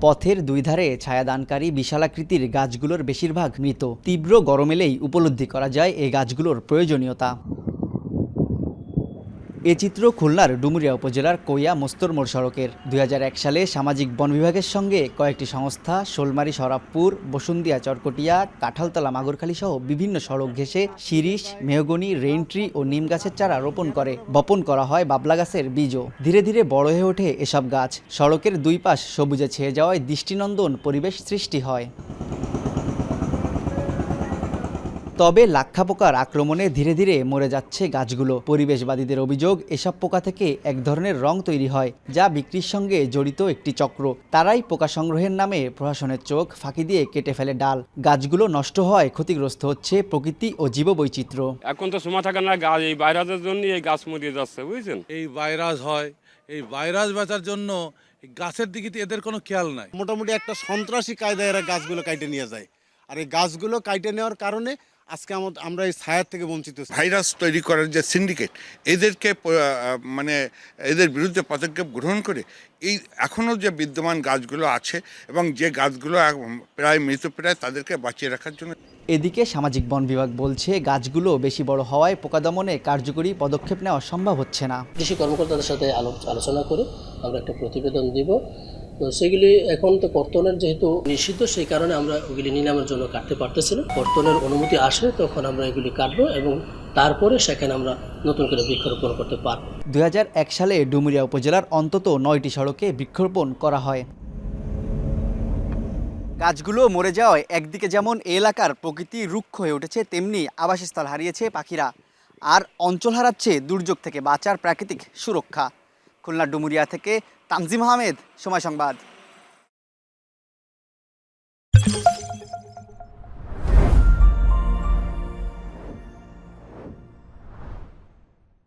পথের দুই ধারে ছায়াদানকারী বিশালাকৃতির গাছগুলোর বেশিরভাগ মৃত। তীব্র গরম এলেই উপলব্ধি করা যায় এই গাছগুলোর প্রয়োজনীয়তা। এ চিত্র খুলনার ডুমুরিয়া উপজেলার কইয়া মোস্তরমোড় সড়কের। 2001 সালে সামাজিক বন বিভাগের সঙ্গে কয়েকটি সংস্থা শোলমারী সরাবপুর, বসুন্দিয়া চরকটিয়া, কাঁঠালতলা মাগুরখালী সহ বিভিন্ন সড়ক ঘেঁষে শিরিষ, মেহগনি, রেইনট্রি ও নিম গাছের চারা রোপণ করে। বপন করা হয় বাবলা গাছের বীজও। ধীরে ধীরে বড় হয়ে ওঠে এসব গাছ। সড়কের দুই পাশ সবুজে ছেয়ে যাওয়ায় দৃষ্টিনন্দন পরিবেশ সৃষ্টি হয়। তবে লাক্ষা পোকার আক্রমণে ধীরে ধীরে মরে যাচ্ছে গাছগুলো। পরিবেশবাদীদের অভিযোগ, এসব পোকা থেকে এক ধরনের রং তৈরি হয় যা বিক্রির সঙ্গে জড়িত একটি চক্র। তারাই পোকা সংগ্রহের নামে প্রশাসনের চোখ ফাঁকি দিয়ে কেটে ফেলে ডাল। গাছগুলো নষ্ট হয়, ক্ষতিগ্রস্ত হচ্ছে প্রকৃতি ও জীববৈচিত্র্য। এখন তো সময় থাকে না, গাছ এই ভাইরাসের জন্য এই গাছ মরিয়ে যাচ্ছে, বুঝছেন। এই ভাইরাস হয়, এই ভাইরাস বাঁচার জন্য গাছের দিকে এদের কোনো খেয়াল নাই। মোটামুটি একটা সন্ত্রাসী কায়দায় এরা গাছগুলো কাটে নিয়ে যায়। আর এই গাছগুলো কাটে নেওয়ার কারণে আজকে আমরা এই ছায়ার থেকে বঞ্চিত। ভাইরাস তৈরি করার যে সিন্ডিকেট, এদেরকে মানে এদের বিরুদ্ধে পদক্ষেপ গ্রহণ করে এই এখনও যে বিদ্যমান গাছগুলো আছে এবং যে গাছগুলো প্রায় মৃতপ্রায় তাদেরকে বাঁচিয়ে রাখার জন্য। এদিকে সামাজিক বন বিভাগ বলছে গাছগুলো বেশি বড় হওয়ায় পোকা দমনে কার্যকরী পদক্ষেপ নেওয়া সম্ভব হচ্ছে না। কৃষি কর্মকর্তাদের সাথে আলোচনা করে আমরা একটা প্রতিবেদন দিব। তো সেগুলি এখন তো কর্তনের যেহেতু নিষিদ্ধ, সেই কারণে আমরা ওগুলি নিলামের জন্য কাটতে পারতেছি না। কর্তনের অনুমতি আসলে তখন আমরা এগুলি কাটবো এবং তারপরে সেখানে আমরা নতুন করে বৃক্ষরোপণ করতে পারব। 2001 সালে ডুমুরিয়া উপজেলার অন্তত 9টি সড়কে বৃক্ষরোপণ করা হয়। গাছগুলো মরে যাওয়ায় একদিকে যেমন এলাকার প্রকৃতি রুক্ষ হয়ে উঠেছে, তেমনি আবাসস্থল হারিয়েছে পাখিরা, আর অঞ্চল হারাচ্ছে দুর্যোগ থেকে বাঁচার প্রাকৃতিক সুরক্ষা। খুলনা ডুমুরিয়া থেকে তানজিম আহমেদ, সময় সংবাদ।